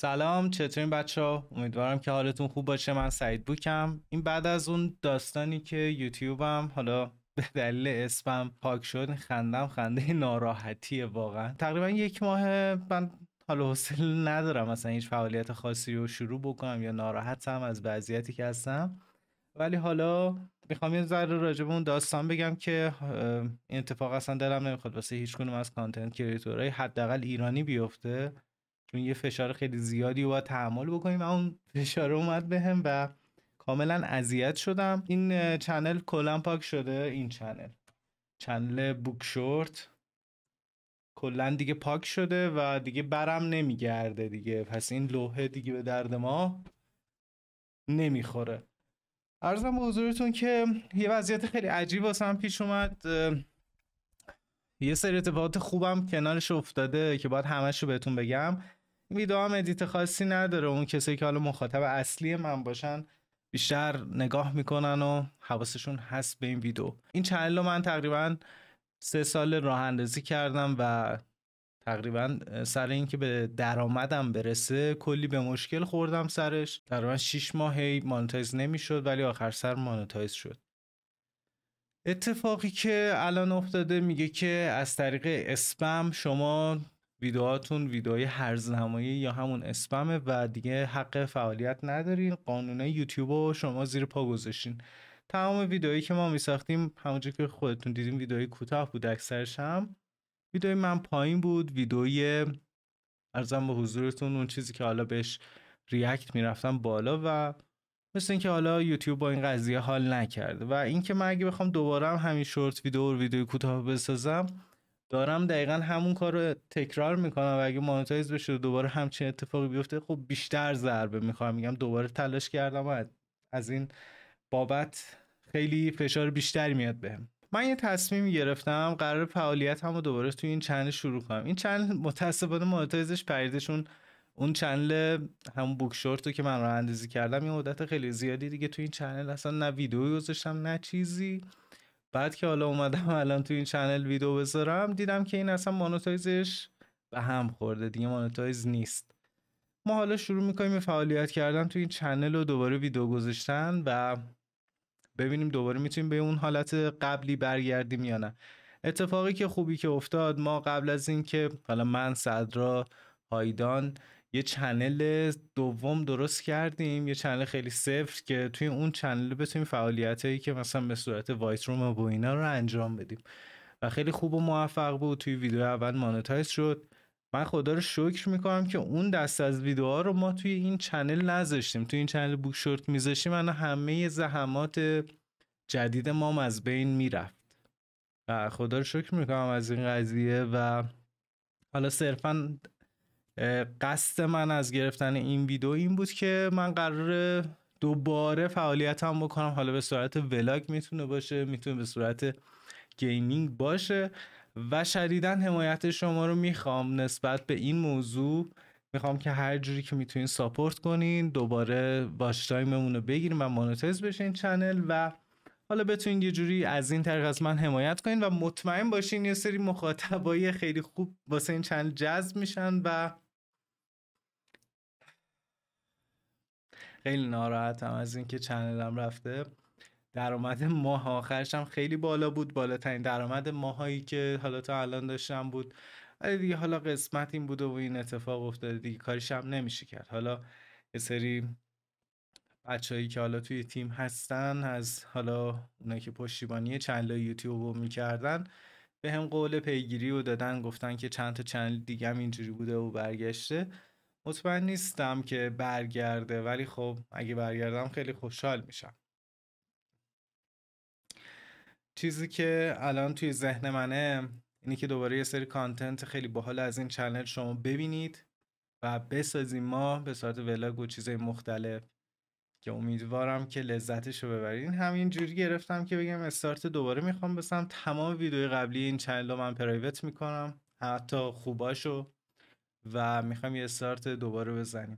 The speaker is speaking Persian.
سلام، چطورین بچه‌ها؟ امیدوارم که حالتون خوب باشه. من سعید بوکم. این بعد از اون داستانی که یوتیوبم حالا به دلیل اسمم پاک شد، خندم خنده ناراحتیه واقعا. تقریبا یک ماه من حالا حوصله ندارم مثلا هیچ فعالیت خاصی رو شروع بکنم یا ناراحتم از وضعیتی که هستم. ولی حالا میخوام یه ذره راجع به اون داستان بگم که این اتفاق اصلا دلم نمیخواد واسه هیچ کنوم از کانتنت کریتورهای حداقل ایرانی بیفته، چون یه فشار خیلی زیادی رو باید تحمل بکنیم. اون فشار اومد بهم و کاملا اذیت شدم. این چنل کلا پاک شده. این چنل بوک شورت کلا دیگه پاک شده و دیگه برم نمیگرده دیگه، پس این لوحه دیگه به درد ما نمیخوره. عرضم به حضورتون که یه وضعیت خیلی عجیب واسم پیش اومد. یه سری اتفاقات خوبم کنارش افتاده که باید همش رو بهتون بگم. این ویدیو هم ادیت خاصی نداره. اون کسایی که حالا مخاطب اصلی من باشن بیشتر نگاه میکنن و حواسشون هست به این ویدیو. این چنل رو من تقریبا 3 سال راه اندازی کردم و تقریبا سر این که به درآمدم برسه کلی به مشکل خوردم سرش. تقریبا 6 ماه هی مانتایز نمیشد ولی آخر سر مانتایز شد. اتفاقی که الان افتاده میگه که از طریق اسپم شما ویدیوهاتون ویدیوهای هرزنمایی یا همون اسپمه و دیگه حق فعالیت ندارین. قانونای یوتیوب رو شما زیر پا گذاشتین. تمام ویدیوهایی که ما میساختیم همونجور که خودتون دیدیم ویدیوهای کوتاه بود، اکثرش هم ویدیوی من پایین بود. ویدیوی ارزم به حضورتون اون چیزی که حالا بهش ریاکت میرفتم بالا و مثل اینکه حالا یوتیوب با این قضیه حال نکرده و اینکه من اگه بخوام دوباره هم همین شورت ویدیو کوتاه بسازم دارم دقیقا همون کار رو تکرار میکنم و اگه مانتایز بشه و دوباره همچین اتفاقی بیفته خب بیشتر ضربه میخوام. میگم دوباره تلاش کردم و از این بابت خیلی فشار بیشتری میاد بهم. من یه تصمیم گرفتم قرار فعالیت هم رو دوباره توی این چنل شروع کنم. این چنل متاسفانه مانتایزش پریده، چون اون چنل همون بوک شورت رو که من راه اندازی کردم یه مدت خیلی زیادی دیگه توی این چنل اصلا نه ویدیویی گذاشتم نه چیزی. بعد که حالا اومدم الان توی این چنل ویدیو بذارم دیدم که این اصلا مانتایزش به هم خورده، دیگه مانتایز نیست. ما حالا شروع میکنیم فعالیت کردن توی این چنل و دوباره ویدیو گذاشتن و ببینیم دوباره میتونیم به اون حالت قبلی برگردیم یا نه. اتفاقی که خوبی که افتاد، ما قبل از این که حالا من صدرا هایدان یه چنل دوم درست کردیم، یه چنل خیلی صفر که توی اون چنل بتونیم فعالیتایی که مثلا به صورت وایت روم و اینا رو انجام بدیم و خیلی خوب و موفق بود. توی ویدیو اول مانتایز شد. من خدا رو شکر میکنم که اون دست از ویدیوها رو ما توی این چنل نذاشتیم. توی این چنل بوک شورت میذاشیم من همه زحمات جدید ما از بین میرفت و خدا رو شکر میکنم از این قضیه. و حالا صرفا قصد من از گرفتن این ویدیو این بود که من قراره دوباره فعالیتم بکنم. حالا به صورت ولاگ میتونه باشه، میتونه به صورت گیمینگ باشه و شدیداً حمایت شما رو میخوام نسبت به این موضوع. میخوام که هر جوری که میتونین ساپورت کنین دوباره واچ تایممون رو بگیریم و مانیتایز بشه این چنل و حالا بتونین یه جوری از این طریق از من حمایت کنین و مطمئن باشین یه سری مخاطبای خیلی خوب واسه این چنل جذب میشن. و خیلی ناراحتم از اینکه چنلم رفته. درآمد ماه آخرش هم خیلی بالا بود، بالاترین درآمد ماهایی که حالا تا الان داشتم بود. ولی دیگه حالا قسمت این بوده و این اتفاق افتاده دیگه، کاریش هم نمیشه کرد. حالا یه سری بچه‌هایی که حالا توی تیم هستن، از حالا اونایی که پشتیبانی چنل یوتیوب رو میکردن، به هم قول پیگیری رو دادن، گفتن که چند تا چنل دیگه هم اینجوری بوده و برگشته. مطمئن نیستم که برگرده ولی خب اگه برگردم خیلی خوشحال میشم. چیزی که الان توی ذهن منه اینی که دوباره یه سری کانتنت خیلی باحال از این چنل شما ببینید و بسازیم ما به صورت ولاگ و چیزای مختلف که امیدوارم که لذتش رو ببرین. همین جوری گرفتم که بگم استارت دوباره میخوام بسام. تمام ویدیوهای قبلی این چنل رو من پرایوت میکنم، حتی خوباشو، و میخوام یه استارت دوباره بزنیم.